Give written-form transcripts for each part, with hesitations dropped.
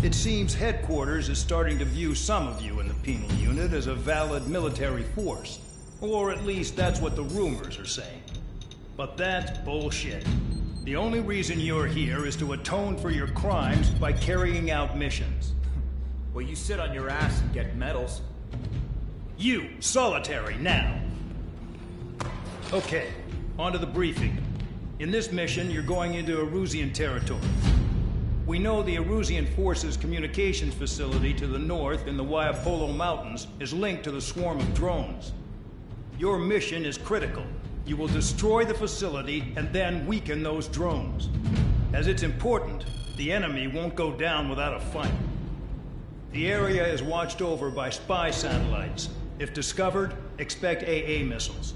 It seems headquarters is starting to view some of you in the penal unit as a valid military force. Or at least that's what the rumors are saying. But that's bullshit. The only reason you're here is to atone for your crimes by carrying out missions. Well, you sit on your ass and get medals. You, solitary, now. Okay, on to the briefing. In this mission, you're going into Erusian territory. We know the Erusian Forces communications facility to the north in the Waiapolo Mountains is linked to the swarm of drones. Your mission is critical. You will destroy the facility and then weaken those drones. As it's important, the enemy won't go down without a fight. The area is watched over by spy satellites. If discovered, expect AA missiles.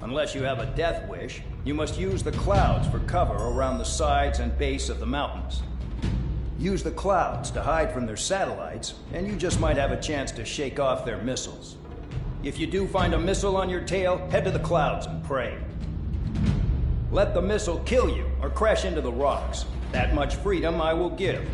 Unless you have a death wish, you must use the clouds for cover around the sides and base of the mountains. Use the clouds to hide from their satellites, and you just might have a chance to shake off their missiles. If you do find a missile on your tail, head to the clouds and pray. Let the missile kill you or crash into the rocks. That much freedom I will give.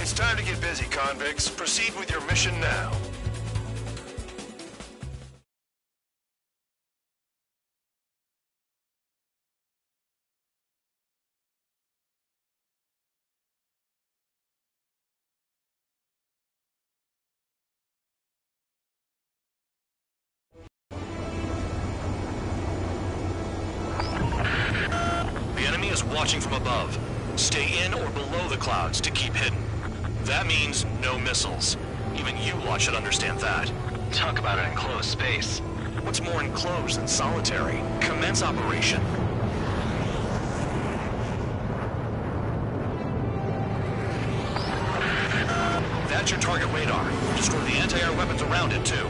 It's time to get busy, convicts. Proceed with your mission now. The enemy is watching from above. Stay in or below the clouds to keep hidden. That means no missiles. Even you lot should understand that. Talk about an enclosed space. What's more enclosed than solitary? Commence operation. That's your target radar. Destroy the anti-air weapons around it, too.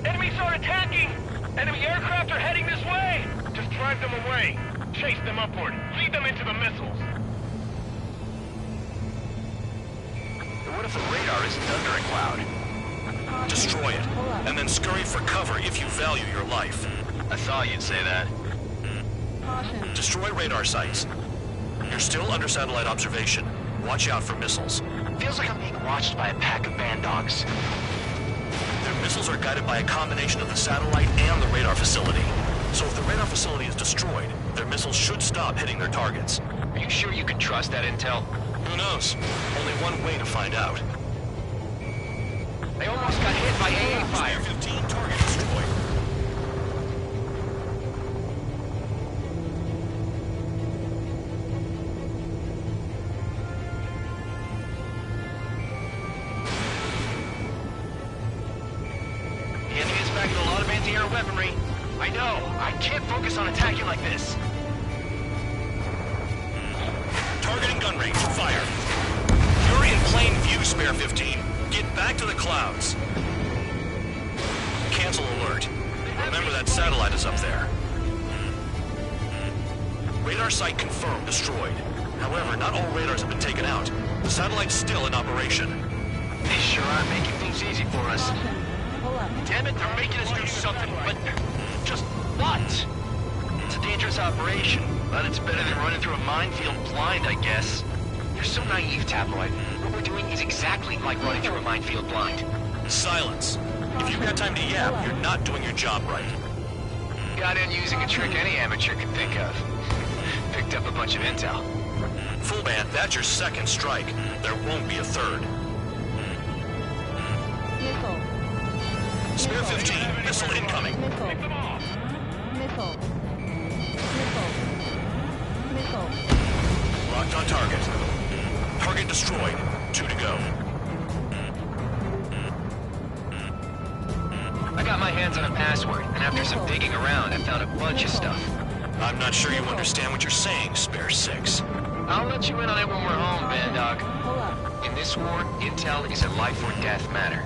Enemies are attacking! Enemy aircraft are heading this way! Just drive them away. Chase them upward. Lead them into the missiles. What if the radar isn't under a cloud? Destroy it, and then scurry for cover if you value your life. I thought you'd say that. Destroy radar sites. You're still under satellite observation. Watch out for missiles. Feels like I'm being watched by a pack of band dogs. Their missiles are guided by a combination of the satellite and the radar facility. So if the radar facility is destroyed, their missiles should stop hitting their targets. Are you sure you can trust that intel? Who knows? Only one way to find out. They almost got hit by AA fire. 15 target destroyed. The enemy is packing a lot of anti-air weaponry. I know. I can't focus on attacking like this. Targeting gun range. Fire. 15, get back to the clouds. Cancel alert. Remember that satellite is up there. Radar site confirmed destroyed. However, not all radars have been taken out. The satellite's still in operation. They sure are making things easy for us. Damn it, they're making us do something, but just what? It's a dangerous operation, but it's better than running through a minefield blind, I guess. You're so naive, Tabloid. What we're doing is exactly like running through a minefield blind. Silence. If you've got time to yap, you're not doing your job right. Got in using a trick any amateur could think of. Picked up a bunch of intel. Full band, that's your second strike. There won't be a third. Missile. Spare 15, missile incoming. Missile. Missile. Missile. Missile. Locked on target. Target destroyed. 2 to go. I got my hands on a password, and after some digging around, I found a bunch of stuff. I'm not sure you understand what you're saying, Spare 6. I'll let you in on it when we're home, Bandog. Pull up. In this war, intel is a life or death matter.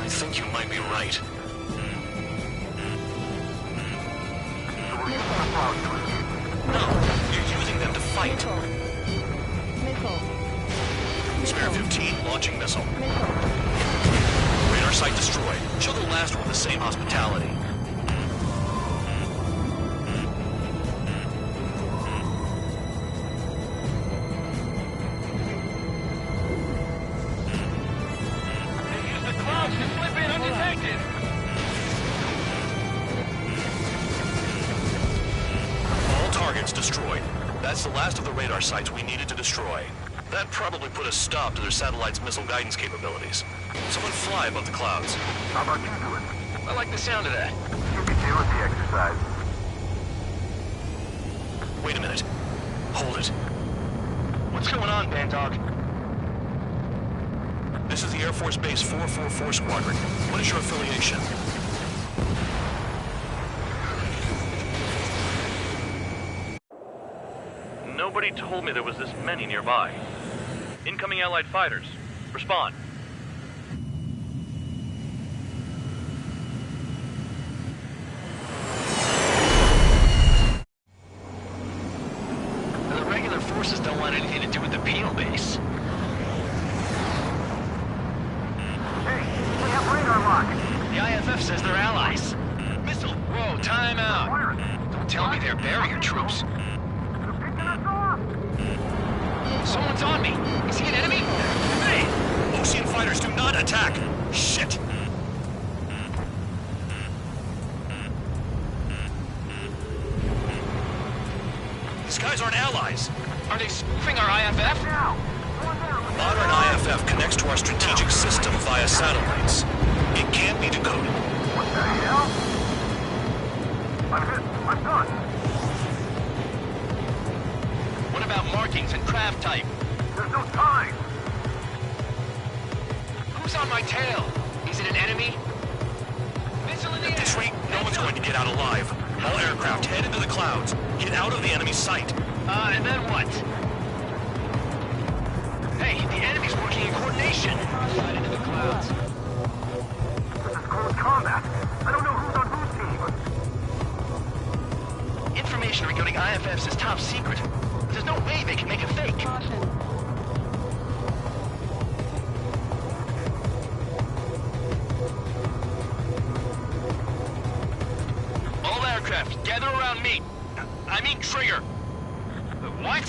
I think you might be right. No, you're using them to fight. Missile. Spare 15, launching missile. Missile. Radar site destroyed. Show the last one the same hospitality. They use the clouds to slip in undetected. All targets destroyed. That's the last of the radar sites we needed to destroy. That probably put a stop to their satellite's missile guidance capabilities. Someone fly above the clouds. How about you do it? I like the sound of that. You can deal with the exercise. Wait a minute. Hold it. What's going on, Bandog? This is the Air Force Base 444 Squadron. What is your affiliation? Nobody told me there was this many nearby. Incoming Allied fighters. Respond. The regular forces don't want anything to do with the penal base. Hey, we have radar lock. The IFF says they're allies. Missile, whoa, time out. Don't tell me they're barrier troops. They're picking us off. Someone's on me. Is he an enemy? Hey! Ocean fighters do not attack! Shit! These guys aren't allies. Are they spoofing our IFF? Now. Modern IFF connects to our strategic system via satellites. It can't be decoded. What the hell? I'm hit. I'm done. What about markings and craft type? There's no time. Who's on my tail? Is it an enemy? Missile in the At this air. rate, no one's going to get out alive. All aircraft head into the clouds. Get out of the enemy's sight. And then what? Hey, the enemy's working in coordination. Slide into the clouds. This is close combat. I don't know who's on whose team. Information regarding IFFs is top secret. There's no way they can make a fake. Caution. All aircraft, gather around me. I mean Trigger. What?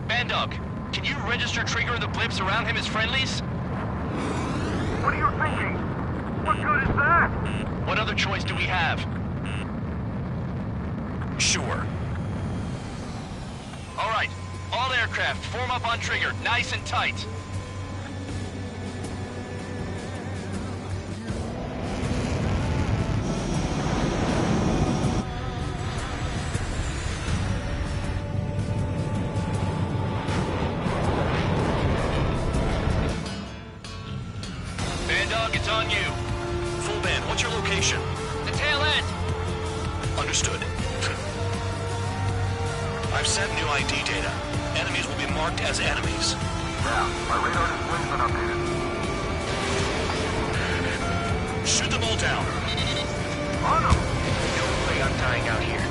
Bandog, can you register Trigger and the blips around him as friendlies? What are you thinking? What good is that? What other choice do we have? Sure. All right, all aircraft, form up on Trigger, nice and tight. Bandog, it's on you. Full band, what's your location? The tail end. Understood. I've sent new ID data. Enemies will be marked as enemies. Shoot them all down. No way I'm dying out here.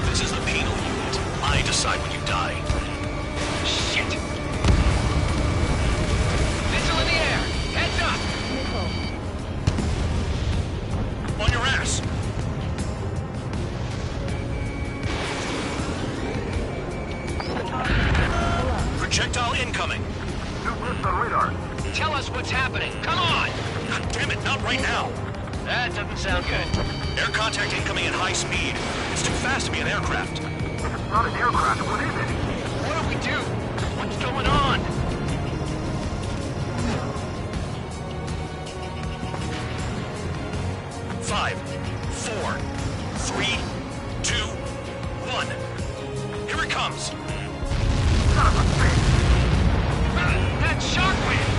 This is the penal unit. I decide when you die. Shit! Missile in the air! Heads up! Missile. On your ass. Projectile incoming. Tell us what's happening. Come on! God damn it, not right now. That doesn't sound good. Air contact incoming at high speed. It's too fast to be an aircraft. Not an aircraft. What is it? What do we do? What's going on? Five, four, three, two, one. Here it comes. That shockwave!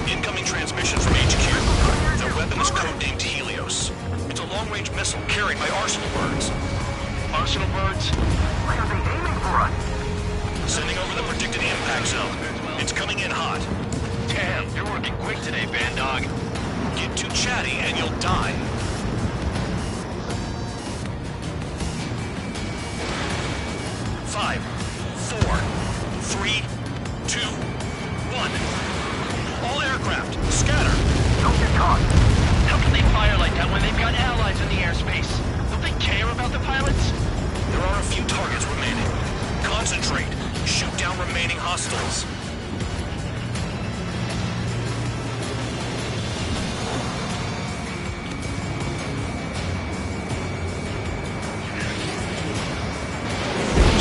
Incoming transmission from HQ. Their weapon is codenamed Helios. It's a long-range missile carried by Arsenal birds. Arsenal birds? Why are they aiming for us? Sending over the predicted impact zone. It's coming in hot. Damn, you're working quick today, Bandog. Get too chatty and you'll die. Five, four, three, two, one. All aircraft, scatter. Don't get caught. How can they fire like that when they've got allies in the airspace? Don't they care about the pilots? There are a few targets remaining. Concentrate. Shoot down remaining hostiles.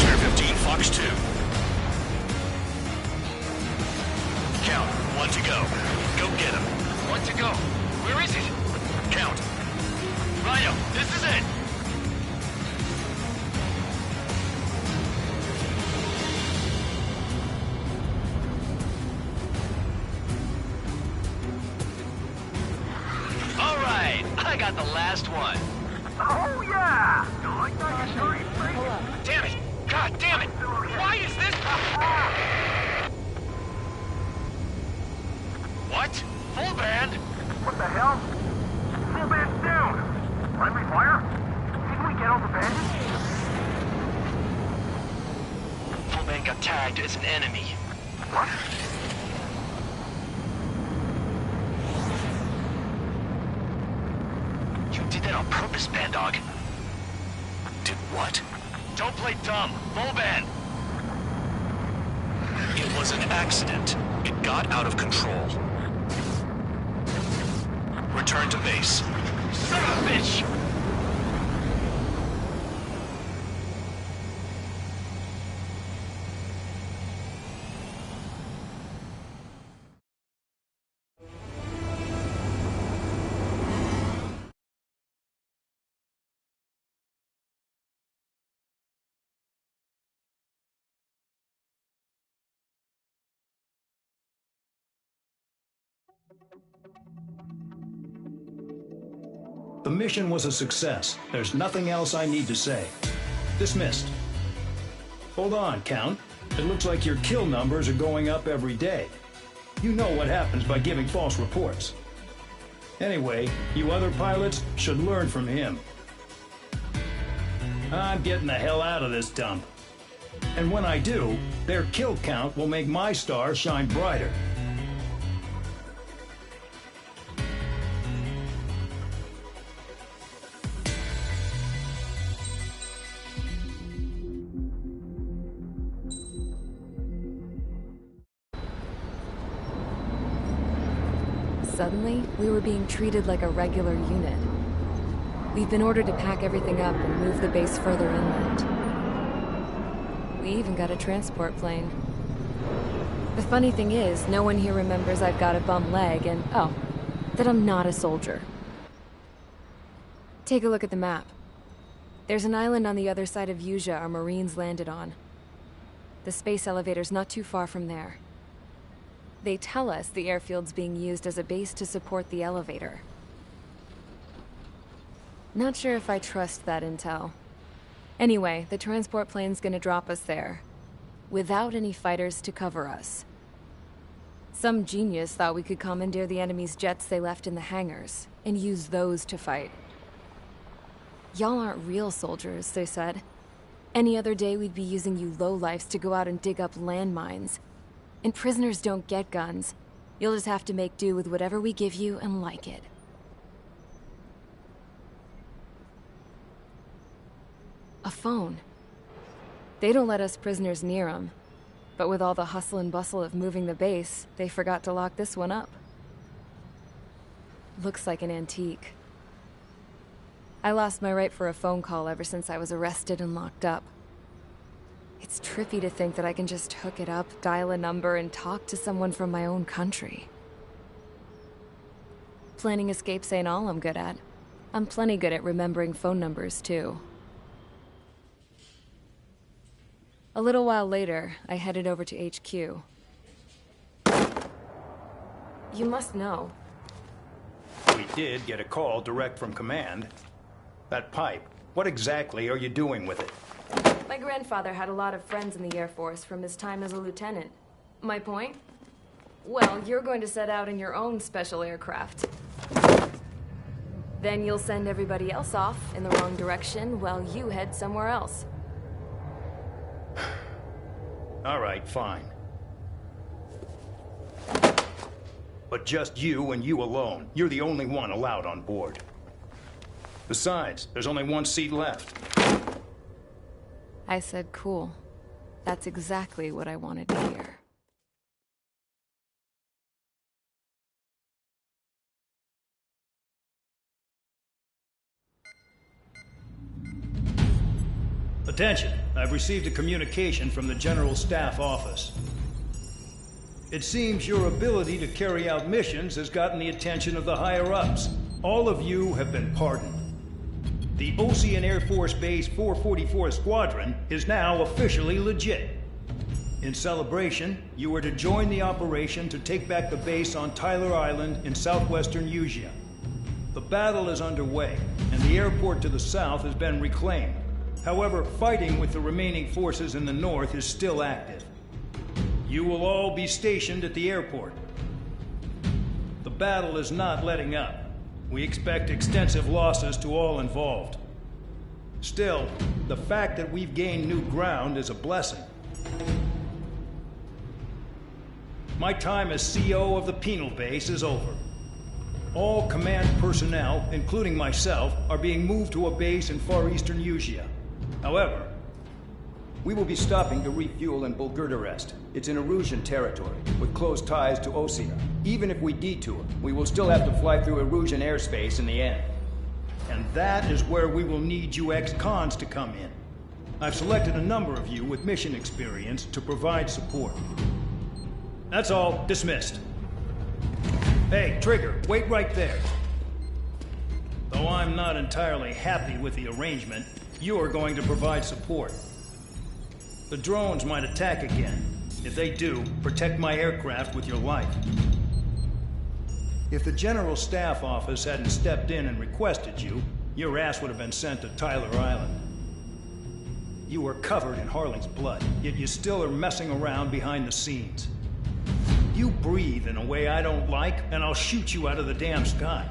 Chair 15, Fox 2. Count. One to go. Go get him. One to go. Where is it? Count. Rhino, this is it. All right, I got the last one. Oh, yeah! You like that? Pull up. Damn it! God damn it! Why is this... What? Full band? What the hell? Full band's down! Friendly fire? Didn't we get all the bandits? Full band got tagged as an enemy. What? You did that on purpose, Bandog. Did what? Don't play dumb. Full band. It was an accident. It got out of control. Return to base. Son of a bitch! The mission was a success. There's nothing else I need to say. Dismissed. Hold on, Count. It looks like your kill numbers are going up every day. You know what happens by giving false reports. Anyway, you other pilots should learn from him. I'm getting the hell out of this dump. And when I do, their kill count will make my star shine brighter. Suddenly, we were being treated like a regular unit. We've been ordered to pack everything up and move the base further inland. We even got a transport plane. The funny thing is, no one here remembers I've got a bum leg and, oh, that I'm not a soldier. Take a look at the map. There's an island on the other side of Yuja our Marines landed on. The space elevator's not too far from there. They tell us the airfield's being used as a base to support the elevator. Not sure if I trust that intel. Anyway, the transport plane's gonna drop us there, without any fighters to cover us. Some genius thought we could commandeer the enemy's jets they left in the hangars, and use those to fight. Y'all aren't real soldiers, they said. Any other day we'd be using you lowlifes to go out and dig up landmines. And prisoners don't get guns. You'll just have to make do with whatever we give you and like it. A phone. They don't let us prisoners near them. But with all the hustle and bustle of moving the base, they forgot to lock this one up. Looks like an antique. I lost my right for a phone call ever since I was arrested and locked up. It's trippy to think that I can just hook it up, dial a number, and talk to someone from my own country. Planning escapes ain't all I'm good at. I'm plenty good at remembering phone numbers, too. A little while later, I headed over to HQ. You must know. We did get a call direct from command. That pipe, what exactly are you doing with it? My grandfather had a lot of friends in the Air Force from his time as a lieutenant. My point? Well, you're going to set out in your own special aircraft. Then you'll send everybody else off in the wrong direction while you head somewhere else. All right, fine. But just you and you alone. You're the only one allowed on board. Besides, there's only one seat left. I said cool. That's exactly what I wanted to hear. Attention, I've received a communication from the General Staff Office. It seems your ability to carry out missions has gotten the attention of the higher-ups. All of you have been pardoned. The Ocean Air Force Base 444 Squadron is now officially legit. In celebration, you are to join the operation to take back the base on Tyler Island in southwestern Usea. The battle is underway, and the airport to the south has been reclaimed. However, fighting with the remaining forces in the north is still active. You will all be stationed at the airport. The battle is not letting up. We expect extensive losses to all involved. Still, the fact that we've gained new ground is a blessing. My time as CO of the penal base is over. All command personnel, including myself, are being moved to a base in far eastern Usea. However, we will be stopping to refuel in Bulgurdarest. It's in Erusian territory, with close ties to Osea. Even if we detour, we will still have to fly through Erusian airspace in the end. And that is where we will need you ex-cons to come in. I've selected a number of you with mission experience to provide support. That's all. Dismissed. Hey, Trigger, wait right there. Though I'm not entirely happy with the arrangement, you are going to provide support. The drones might attack again. If they do, protect my aircraft with your life. If the General Staff Office hadn't stepped in and requested you, your ass would have been sent to Tyler Island. You were covered in Harling's blood, yet you still are messing around behind the scenes. You breathe in a way I don't like, and I'll shoot you out of the damn sky.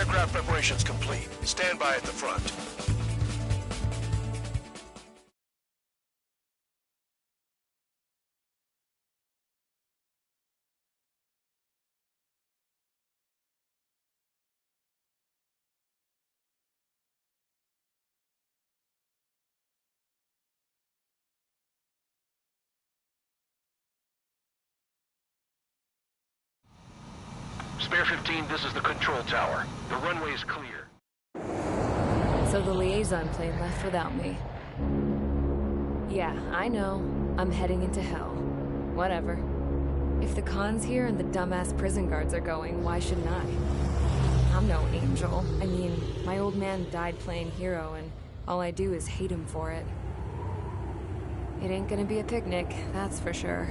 Aircraft preparations complete. Stand by at the front. Spare 15, this is the control tower. The runway is clear. So the liaison plane left without me. Yeah, I know. I'm heading into hell. Whatever. If the Khan's here and the dumbass prison guards are going, why shouldn't I? I'm no angel. I mean, my old man died playing hero, and all I do is hate him for it. It ain't gonna be a picnic, that's for sure.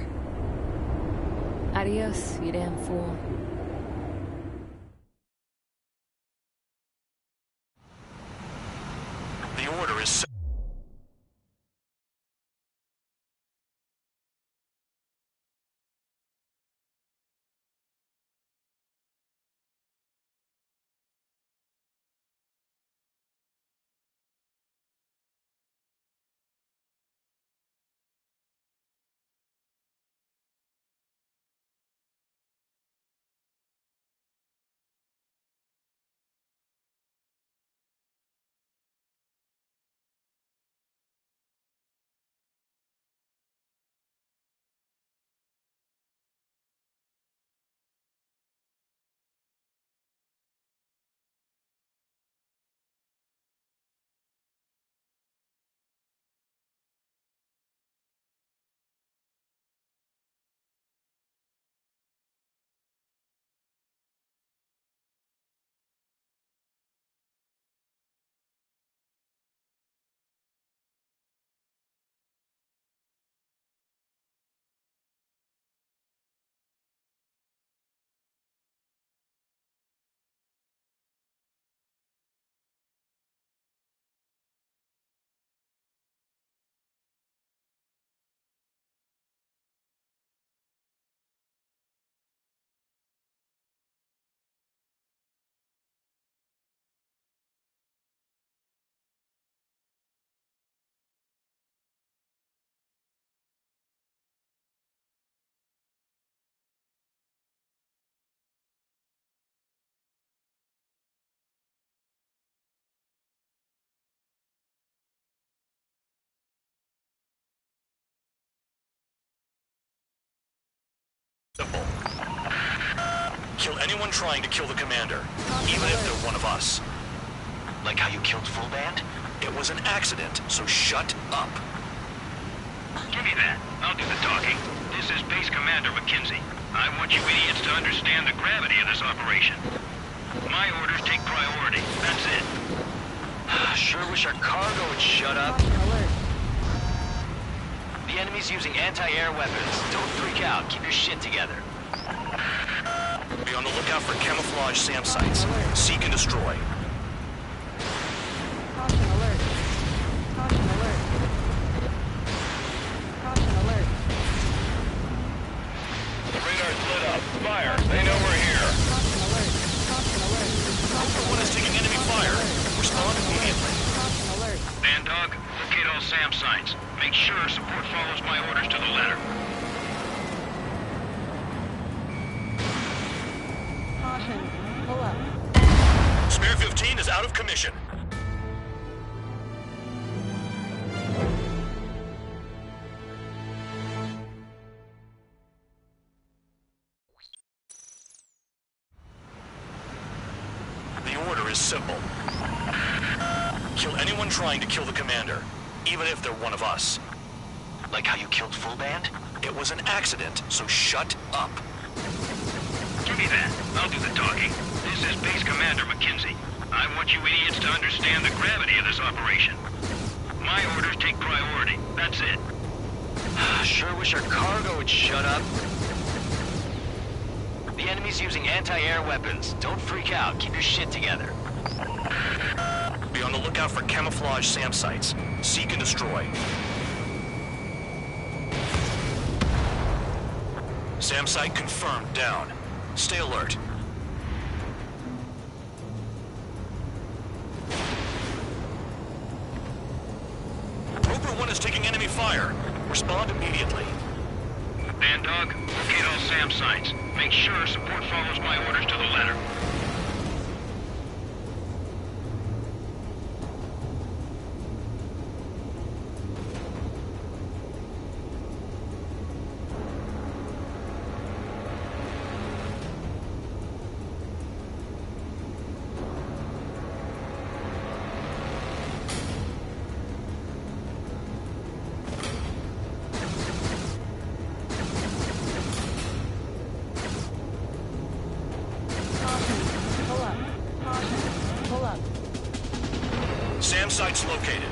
Adios, you damn fool. The order is... Simple. Kill anyone trying to kill the commander, even if they're one of us. Like how you killed Full Band? It was an accident, so shut up. Give me that. I'll do the talking. This is Base Commander McKenzie. I want you idiots to understand the gravity of this operation. My orders take priority. That's it. Sure wish our cargo would shut up. The enemy's using anti-air weapons. Don't freak out. Keep your shit together. Be on the lookout for camouflage SAM sites. Seek and destroy. Caution alert. Caution alert. Caution alert. The radar's lit up. Fire. They know we're here. Caution alert. Caution alert. Ultra One is taking enemy fire. Respond immediately. Caution alert. Band Dog, locate all SAM sites. Make sure support follows my orders to the letter. Caution. Pull up. Spare 15 is out of commission. The order is simple. Kill anyone trying to kill the commander, even if they're one of us. Like how you killed Full Band? It was an accident, so shut up. Give me that. I'll do the talking. This is Base Commander McKenzie. I want you idiots to understand the gravity of this operation. My orders take priority. That's it. Sure wish our cargo would shut up. The enemy's using anti-air weapons. Don't freak out. Keep your shit together. Be on the lookout for camouflage SAM sites. Seek and destroy. SAM site confirmed down. Stay alert. is taking enemy fire. Respond immediately. Band Dog, locate all SAM sites. Make sure support follows my orders to the letter. SAM site's located.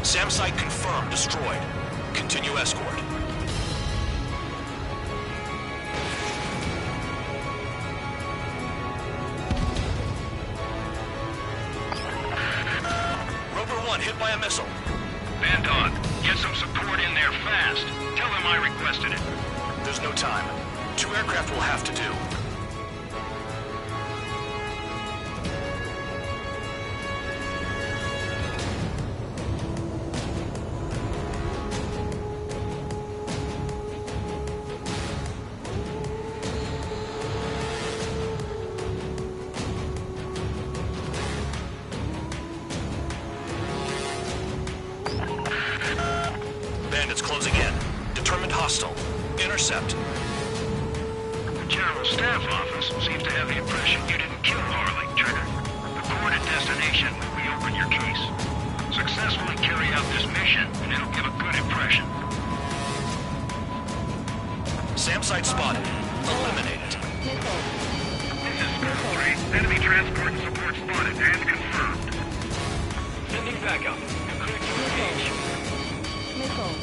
SAM site confirmed destroyed. Continue escort. Hit by a missile. Band Dog, get some support in there fast. Tell them I requested it. There's no time. 2 aircraft will have to do. Bandits closing in. Determined hostile. Intercept. The General Staff Office seems to have the impression you didn't kill Harley, Trigger. Report at destination when we open your case. Successfully carry out this mission, and it'll give a good impression. SAM site spotted. Eliminate it. This is Squad 3. Enemy transport and support spotted and confirmed. Sending backup. Clear to engage. Missile.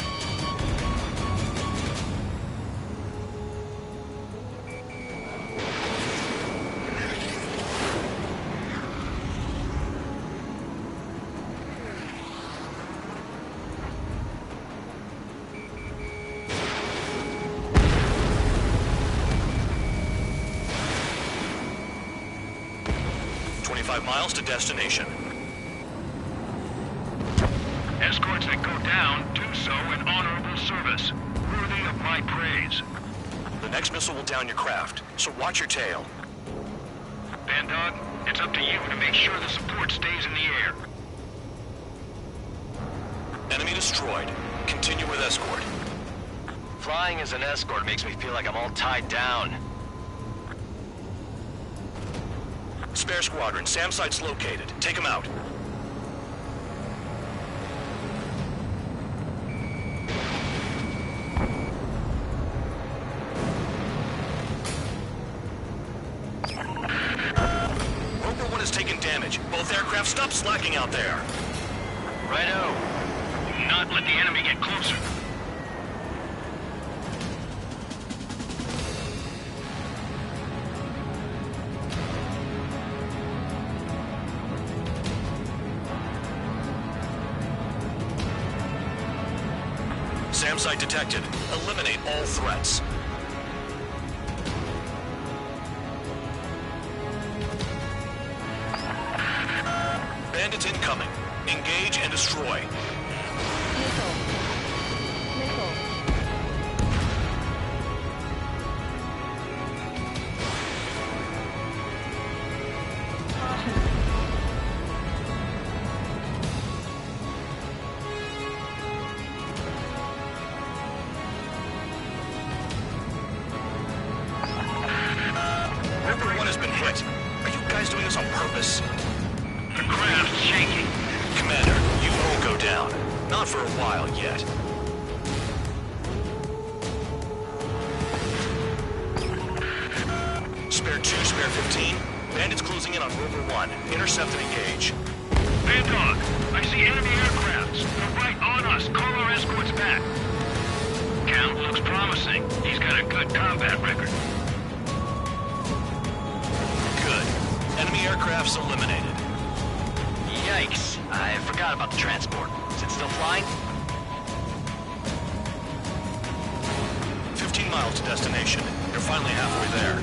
25 miles to destination. Escorts that go down do so in honorable service, worthy of my praise. The next missile will down your craft, so watch your tail. Band Dog, it's up to you to make sure the support stays in the air. Enemy destroyed. Continue with escort. Flying as an escort makes me feel like I'm all tied down. Spare squadron, SAM site's located. Take them out. Rover 1 has taken damage. Both aircraft, stop slacking out there. Righto. Do not let the enemy get closer. SAM site detected. Eliminate all threats. Bandits incoming. Engage and destroy. Missile. Missile. Rover 1 has been hit. Are you guys doing this on purpose? The craft's shaking. Commander, you won't go down. Not for a while yet. Spare 2, spare 15. Bandits closing in on Rover 1. Intercept and engage. Band Dog, I see enemy aircrafts. They're right on us. Call our escorts back. Count looks promising. He's got a good combat record. Good. Enemy aircraft's eliminated. Yikes. I forgot about the transport. Is it still flying? 15 miles to destination. You're finally halfway there.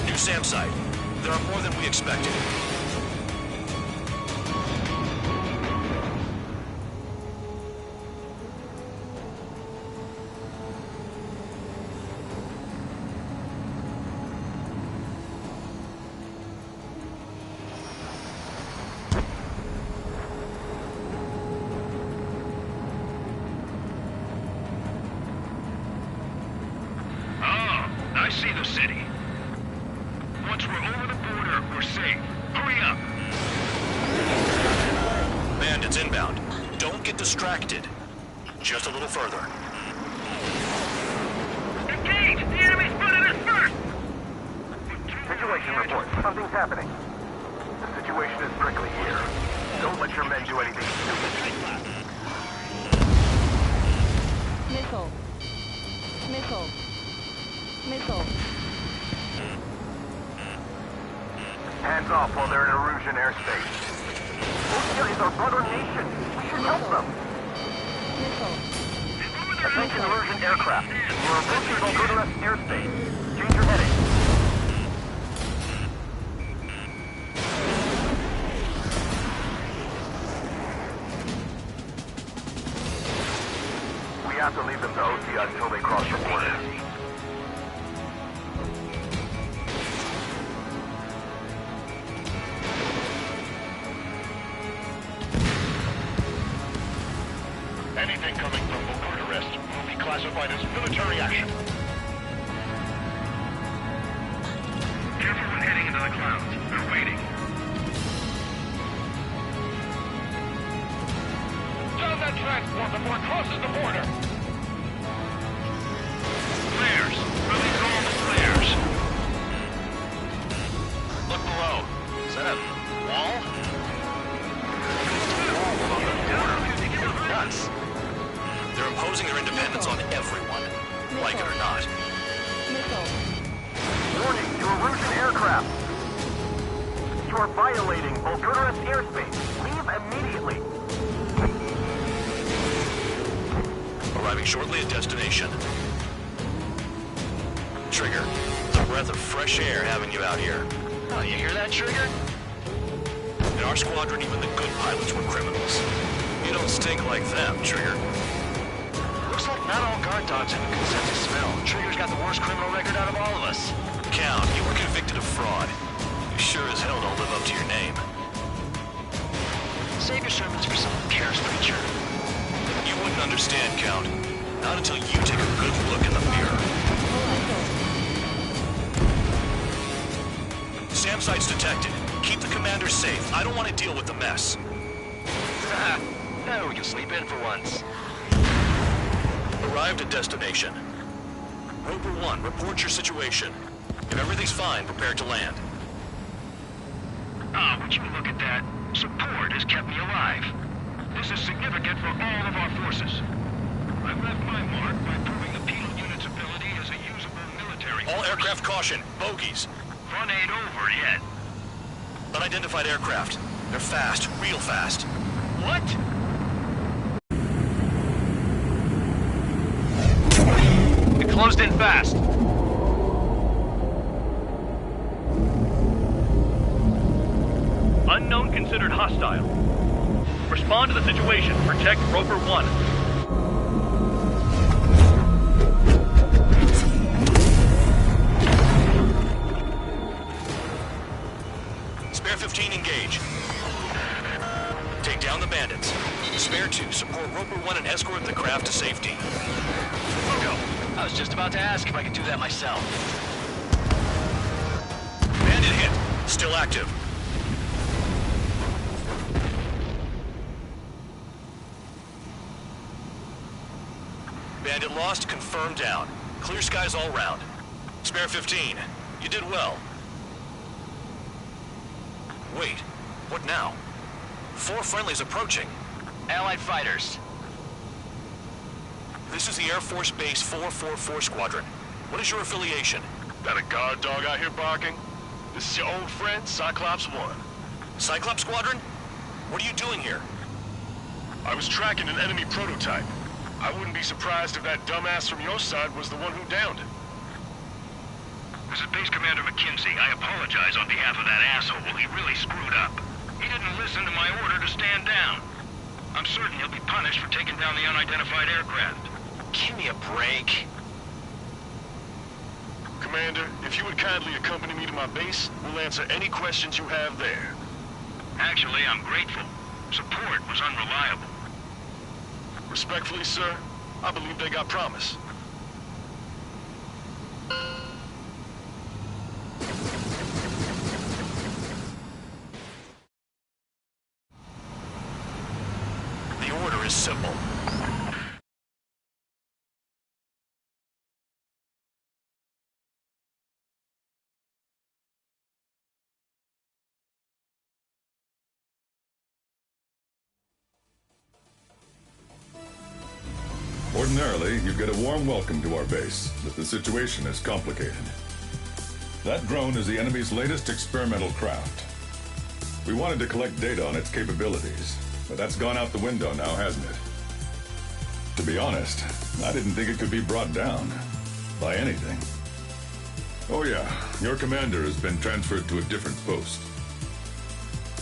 New SAM site. There are more than we expected. I see the city. Once we're over the border, we're safe. Hurry up! Bandits inbound. Don't get distracted. Just a little further. Engage! The enemy spotted us first! Situation report. Something's happening. The situation is prickly here. Don't let your men do anything stupid. Missile. Missile. Missile. Hands off while they're in Erusian airspace. Russia is our brother nation. We should help them. Missile. Attention Erusian aircraft. You're approaching Bulgaria airspace. Change your heading. We have to leave them to OCI until they cross the border. Anything coming from Bucharest will be classified as military action. Careful when heading into the clouds. They're waiting. Down that transport before it crosses the border! Flares! Release all the flares! Look below. Is that a wall? Nuts. They're imposing their independence on everyone, like it or not. Missile. Warning to Erusian aircraft. You are violating Bulgaria's airspace. Leave immediately. Arriving shortly at destination. Trigger, it's a breath of fresh air having you out here. Oh, you hear that, Trigger? In our squadron, even the good pilots were criminals. You don't stink like them, Trigger. Looks like not all guard dogs have a good sense of smell. Trigger's got the worst criminal record out of all of us. Count, you were convicted of fraud. You sure as hell don't live up to your name. Save your sermons for someone who cares for each other. You wouldn't understand, Count. Not until you take a good look in the mirror. SAM site's detected. Keep the commander safe. I don't want to deal with the mess. Now we can sleep in for once. Arrived at destination. Roper 1, report your situation. If everything's fine, prepare to land. Ah, would you look at that? Support has kept me alive. This is significant for all of our forces. I've left my mark by proving the penal unit's ability as a usable military All force. aircraft caution. Bogies. Fun ain't over yet. Unidentified aircraft. They're fast. Real fast. What? It closed in fast. Unknown considered hostile. Respond to the situation. Protect Roper 1. Spare 15, engage. Take down the bandits. Spare 2, support Roper 1 and escort the craft to safety. Go. I was just about to ask if I could do that myself. Bandit hit. Still active. Bandit lost, confirmed down. Clear skies all round. Spare 15. You did well. Wait, what now? 4 friendlies approaching. Allied fighters. This is the Air Force Base 444 Squadron. What is your affiliation? Got a guard dog out here barking? This is your old friend, Cyclops 1. Cyclops Squadron? What are you doing here? I was tracking an enemy prototype. I wouldn't be surprised if that dumbass from your side was the one who downed it. This is Base Commander McKinsey. I apologize on behalf of that asshole. He really screwed up. He didn't listen to my order to stand down. I'm certain he'll be punished for taking down the unidentified aircraft. Give me a break. Commander, if you would kindly accompany me to my base, we'll answer any questions you have there. Actually, I'm grateful. Support was unreliable. Respectfully, sir, I believe they got promise. The order is simple. Ordinarily, you'd get a warm welcome to our base, but the situation is complicated. That drone is the enemy's latest experimental craft. We wanted to collect data on its capabilities, but that's gone out the window now, hasn't it? To be honest, I didn't think it could be brought down by anything. Oh yeah, your commander has been transferred to a different post.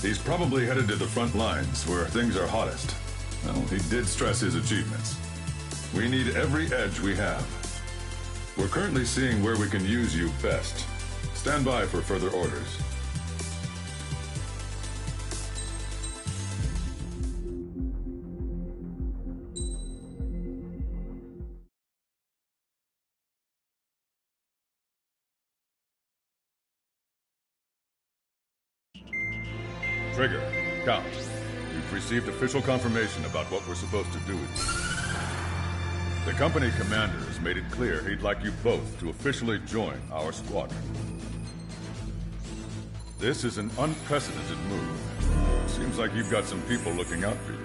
He's probably headed to the front lines, where things are hottest. Well, he did stress his achievements. We need every edge we have. We're currently seeing where we can use you best. Stand by for further orders. Trigger, Count. We've received official confirmation about what we're supposed to do with you. The company commander has made it clear he'd like you both to officially join our squadron. This is an unprecedented move. Seems like you've got some people looking out for you.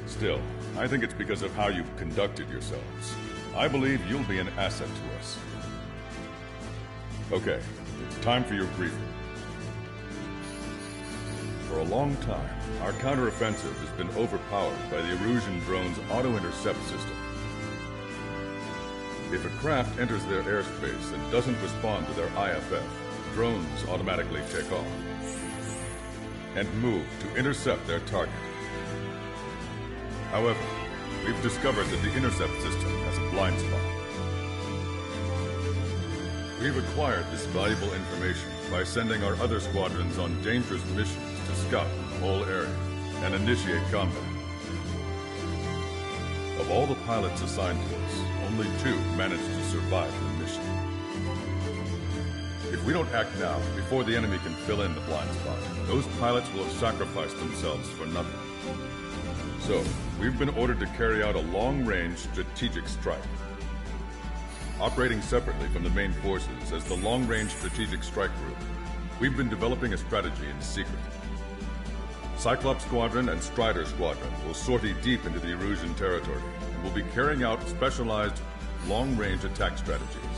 Still, I think it's because of how you've conducted yourselves. I believe you'll be an asset to us. Okay, it's time for your briefing. For a long time, our counteroffensive has been overpowered by the Erusian drone's auto-intercept system. If a craft enters their airspace and doesn't respond to their IFF, drones automatically take off and move to intercept their target. However, we've discovered that the intercept system has a blind spot. We've acquired this valuable information by sending our other squadrons on dangerous missions to scout the whole area and initiate combat. Of all the pilots assigned to us, only 2 managed to survive the mission. If we don't act now, before the enemy can fill in the blind spot, those pilots will have sacrificed themselves for nothing. So, we've been ordered to carry out a long-range strategic strike. Operating separately from the main forces as the Long-Range Strategic Strike Group, we've been developing a strategy in secret. Cyclops Squadron and Strider Squadron will sortie deep into the Erusian territory and will be carrying out specialized long-range attack strategies.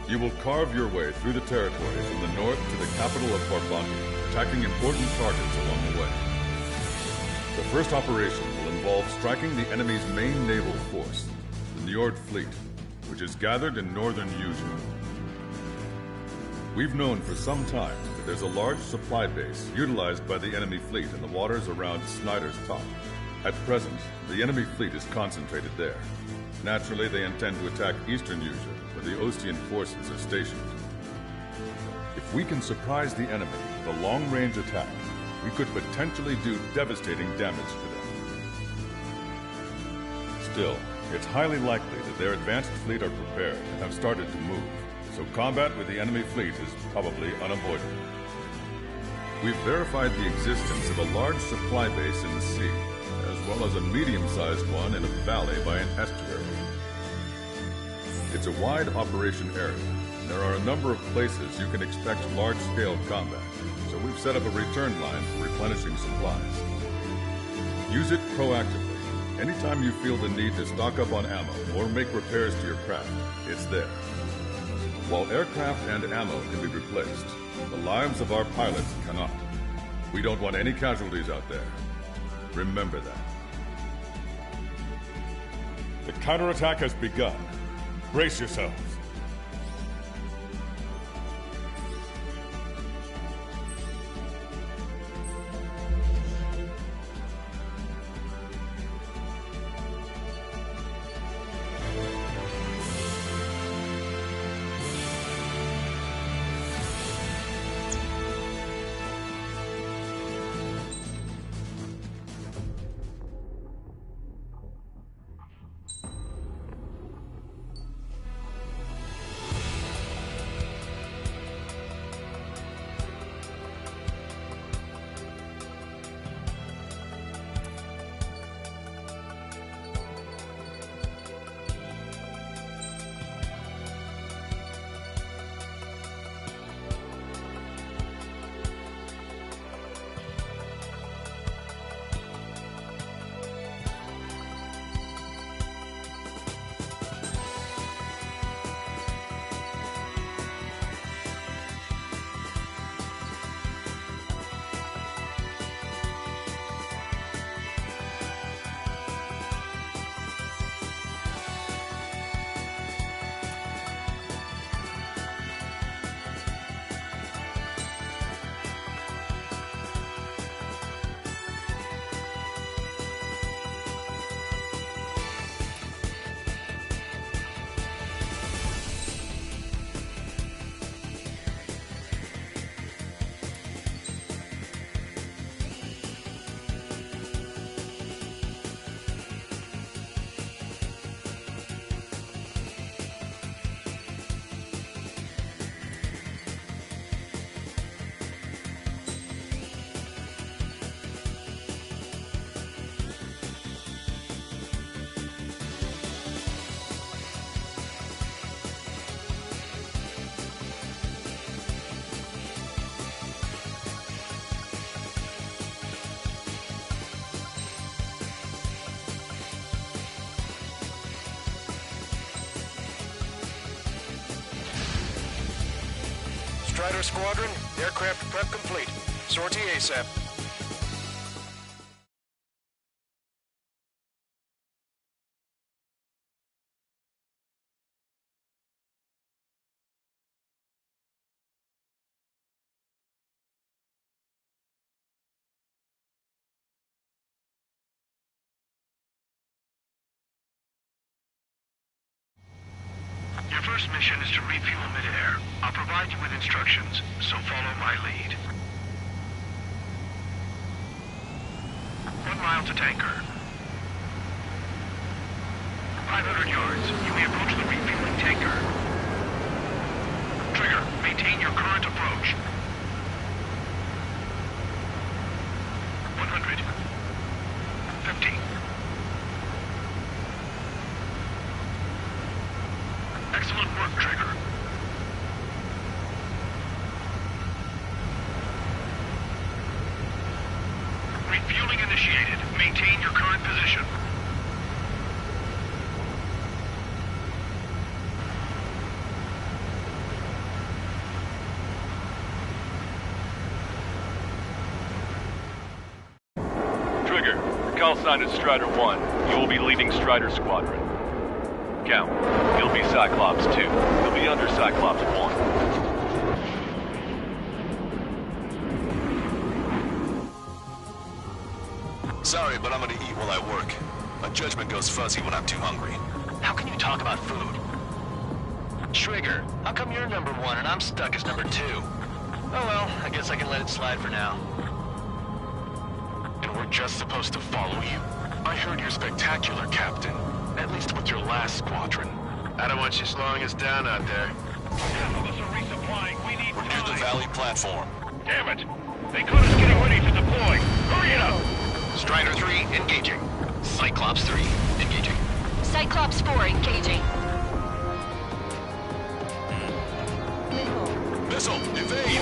You will carve your way through the territory from the north to the capital of Farbanti, attacking important targets along the way. The first operation will involve striking the enemy's main naval force, the Njord Fleet, which is gathered in northern Eugene. We've known for some time that there's a large supply base utilized by the enemy fleet in the waters around Snyder's Top. At present, the enemy fleet is concentrated there. Naturally, they intend to attack eastern Eugene, where the Ostian forces are stationed. If we can surprise the enemy with a long-range attack, we could potentially do devastating damage to them. Still, it's highly likely that their advanced fleet are prepared and have started to move, so combat with the enemy fleet is probably unavoidable. We've verified the existence of a large supply base in the sea, as well as a medium-sized one in a valley by an estuary. It's a wide operation area. There are a number of places you can expect large-scale combat, so we've set up a return line for replenishing supplies. Use it proactively. Anytime you feel the need to stock up on ammo or make repairs to your craft, it's there. While aircraft and ammo can be replaced, the lives of our pilots cannot. We don't want any casualties out there. Remember that. The counterattack has begun. Brace yourselves. Strider Squadron, aircraft prep complete. Sortie ASAP. Your first mission is to refuel midair. I'll provide you with instructions, so follow my lead. 1 mile to tanker. 500 yards. You may approach the refueling tanker. Trigger, maintain your current approach. 100. 50. Excellent work, Trigger. Refueling initiated. Maintain your current position. Trigger, your call sign is Strider 1. You will be leading Strider Squadron. Count. You'll be Cyclops 2. You'll be under Cyclops 1. Sorry, but I'm gonna eat while I work. My judgment goes fuzzy when I'm too hungry. How can you talk about food? Trigger, how come you're number 1 and I'm stuck as number 2? Oh well, I guess I can let it slide for now. And we're just supposed to follow you? I heard you're spectacular, Captain. At least with your last squadron. I don't want you slowing us down out there. Half of us are resupplying. We need We're near the valley platform. Damn it! They caught us getting ready to deploy. Hurry it up! Strider 3, engaging. Cyclops 3, engaging. Cyclops 4, engaging. Missile, evade!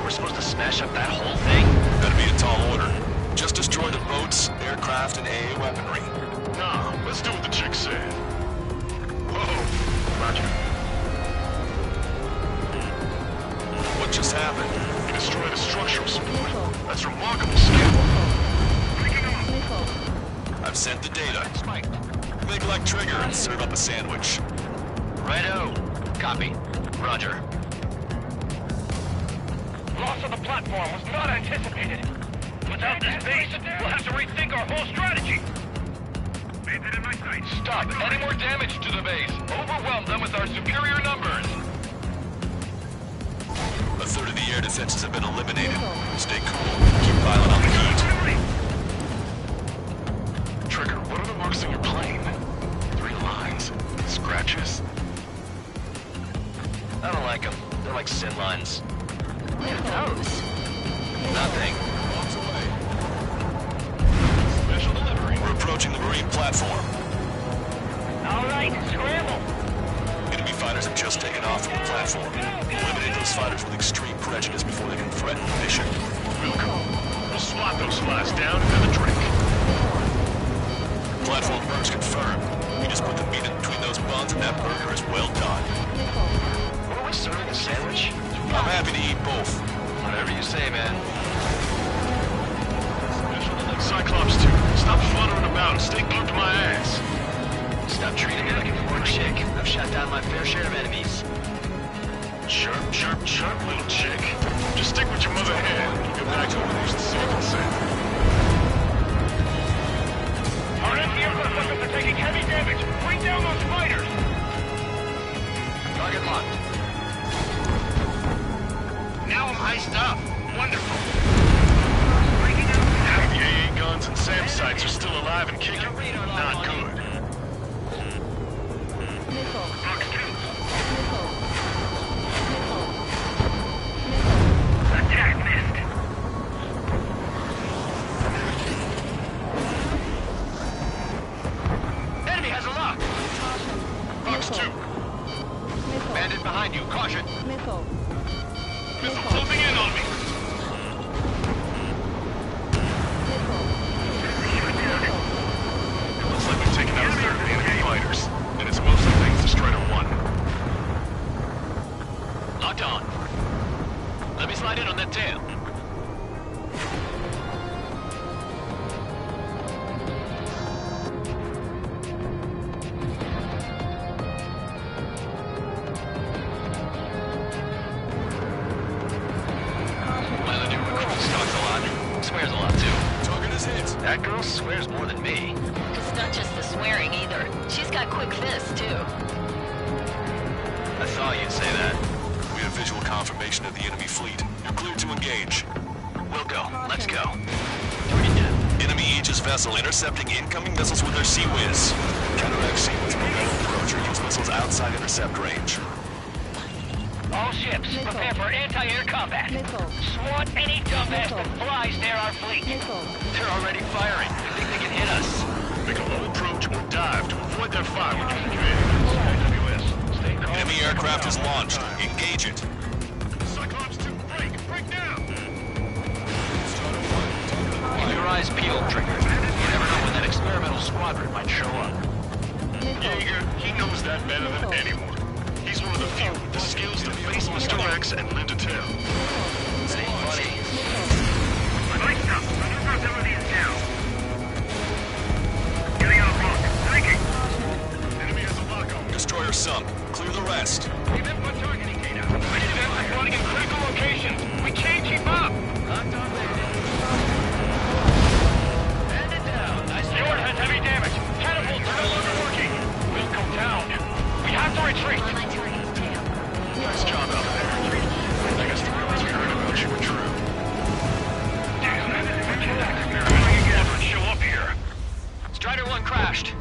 We're supposed to smash up that whole thing? That'd be a tall order. Just destroy the boats, aircraft, and AA weaponry. Nah, let's do what the chick said. Whoa, just happened? He destroyed a structural support. Missile. That's remarkable skill. Missile. I've sent the data. Make like Trigger and serve up a sandwich. Righto. Copy. Roger. Loss of the platform was not anticipated. Without this base, we'll have to rethink our whole strategy. Bandit in my sights. Stop. Any more damage to the base. Overwhelm them with our superior numbers. A third of the air defenses have been eliminated. Stay cool. Keep piling on the heat. Trigger, what are the marks on your plane? 3 lines. Scratches? I don't like them. They're like sin lines. Those. Nothing. Walks away. Special delivery. We're approaching the marine platform. All right, scramble. Enemy fighters have just taken off from the platform. Eliminate those fighters with extreme prejudice before they can threaten the mission. We'll go. We'll swat those flies down and have a drink. Platform burns confirmed. We just put the meat in between those buns and that burger is well done. What are we serving, a sandwich? I'm happy to eat both. Whatever you say, man. Cyclops 2, stop fluttering about and stay glued to my ass. Stop treating me like a poor chick. I've shot down my fair share of enemies. Chirp, chirp, chirp, little chick. Just stick with your mother head. Get back to use the safe set. Our anti-aircraft weapons are taking heavy damage. Bring down those fighters. Target locked. Now I'm iced up. Wonderful. Half the AA guns and SAM sites are still alive and kicking. Not good. Missile. Box 2. Missile. Missile. Attack missed. Enemy has a lock. Box 2. Missile. Bandit behind you. Caution. Missile. Missile closing in on me. Looks like we've taken out a third of the enemy fighters. And it's mostly thanks to Strider 1. Locked on. Let me slide in on that tail. Swears a lot, too. Target is hit. That girl swears more than me. It's not just the swearing either. She's got quick fists, too. I thought you'd say that. We have visual confirmation of the enemy fleet. You're clear to engage. We'll go. Let's go. Enemy Aegis vessel intercepting incoming missiles with their Sea Whiz. Counteract Sea Whiz will approach or use missiles outside intercept range. All ships, prepare for anti-air combat. Missile. SWAT any dumbass that flies near our fleet. Missile. They're already firing. You think they can hit us? Make a low approach or dive to avoid their fire when you can. AWS, stay calm. Enemy aircraft is launched. Engage it. Cyclops 2, break down. Keep your eyes peeled, Trigger. You never know when that experimental squadron might show up. Jaeger, he knows that better than anyone. He's one of the few with the skills to face Mr. X and live to tell. This ain't funny. Nice stuff. Maneuverability is down. Getting out of lock. Breaking. Enemy has a lock on. Destroyer sunk. Clear the rest. We've input targeting data. Ready to them spawning in critical locations. We can't keep up. Locked on Bandit down. Nice. The order has heavy damage. Catapults are no longer working. We'll go down. We have to retreat. Nice job out there. I guess the rumors we heard about you were true. Damn, I cannot experiment again and show up here. Strider 1 crashed.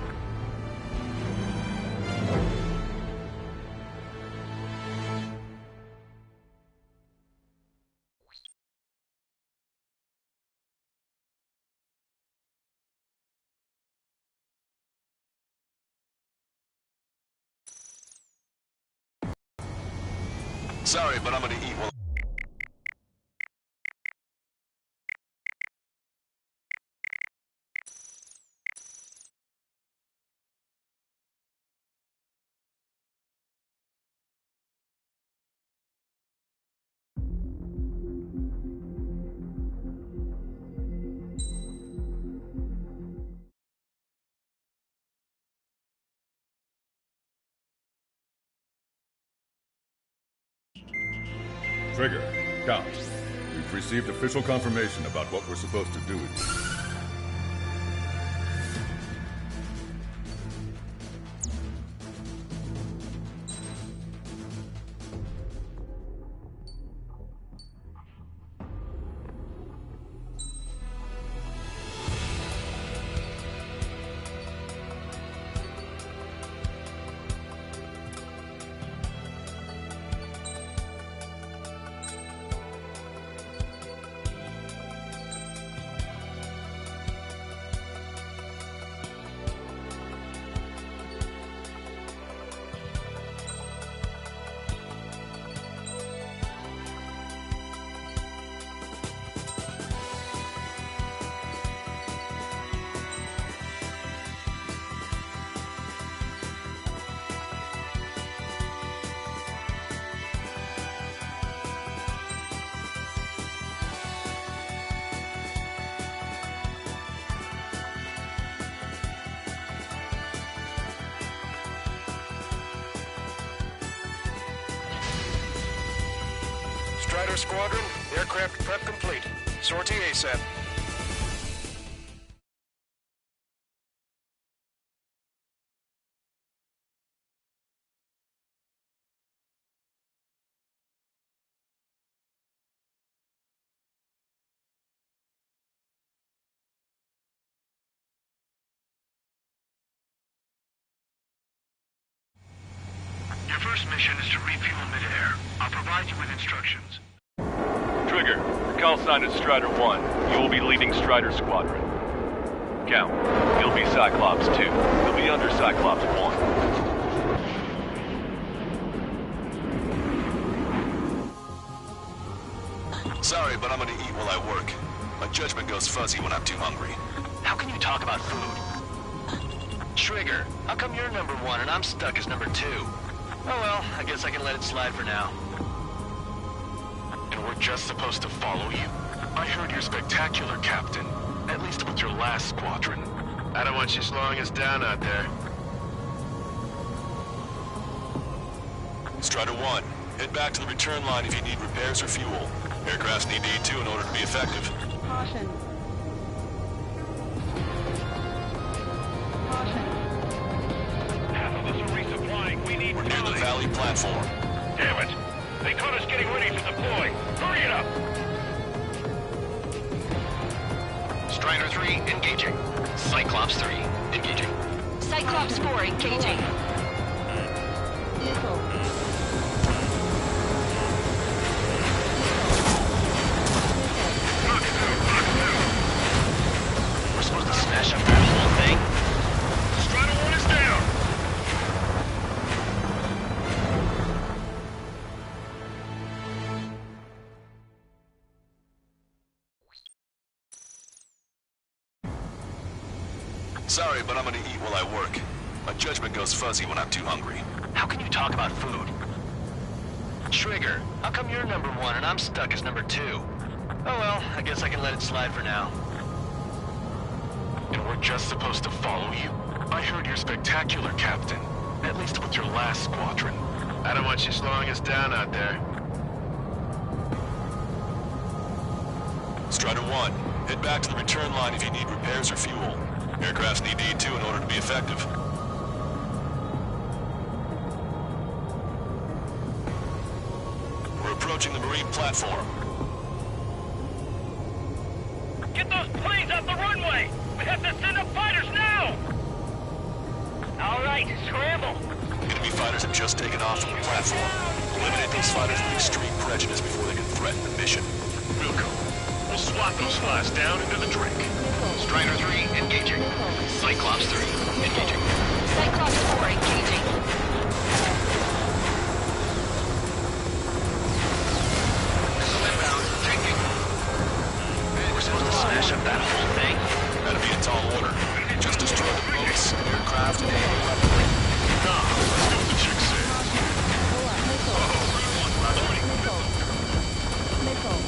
Sorry, but I'm gonna eat one. Trigger, Cal. We've received official confirmation about what we're supposed to do. Strider Squadron, aircraft prep complete. Sortie ASAP. Your first mission is to refuel midair. I'll provide you with instructions. Trigger, your call sign is Strider 1. You will be leading Strider Squadron. Count, you'll be Cyclops 2. You'll be under Cyclops 1. Sorry, but I'm gonna eat while I work. My judgment goes fuzzy when I'm too hungry. How can you talk about food? Trigger, how come you're number 1 and I'm stuck as number 2? Oh well, I guess I can let it slide for now. And we're just supposed to follow you? I heard you're spectacular, Captain. At least with your last squadron. I don't want you slowing us down out there. Strider 1, head back to the return line if you need repairs or fuel. Aircrafts need E2 in order to be effective. Caution. Caution. Half of us are resupplying. We need We're near the Valley platform. Damn it! They caught us getting ready to deploy. Hurry it up! Strider 3, engaging. Cyclops 3, engaging. Cyclops 4 engaging. Missile. We're supposed to smash up that whole thing? Strider 1 is down! Sorry, but I'm gonna eat while I work. My judgment goes fuzzy when I'm too hungry. How can you talk about food? Trigger, how come you're number 1 and I'm stuck as number 2? Oh well, I guess I can let it slide for now. And we're just supposed to follow you? I heard you're spectacular, Captain. At least with your last squadron. I don't want you slowing us down out there. Strider 1, head back to the return line if you need repairs or fuel. Aircrafts need E2 in order to be effective. We're approaching the marine platform. Get those planes off the runway! We have to send up fighters now! All right, scramble! Enemy fighters have just taken off from the platform. Eliminate those fighters with extreme prejudice before they can threaten the mission. Wilco, we'll swat those flies down into the drink. Strider 3, engaging. Cyclops 3, engaging. Cyclops 4 engaging. Missile inbound, taking. We're supposed to smash up that whole thing? That'd be a tall order. Just destroy the boats, aircraft, and any weaponry. Nah, let's do what the chick said. Missile.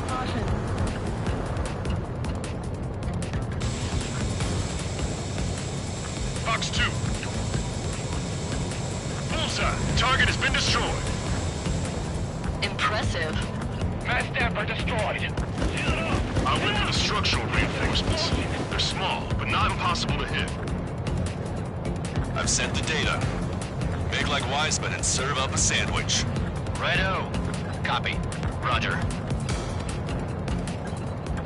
Caution. Bullseye. Target has been destroyed. Impressive. Mass Dapper destroyed. I went for the structural reinforcements. They're small, but not impossible to hit. I've sent the data. Make like Wiseman and serve up a sandwich. Righto. Copy. Roger.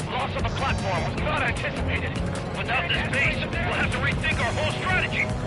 Loss of the platform was not anticipated. Without this base, we'll have to rethink our whole strategy.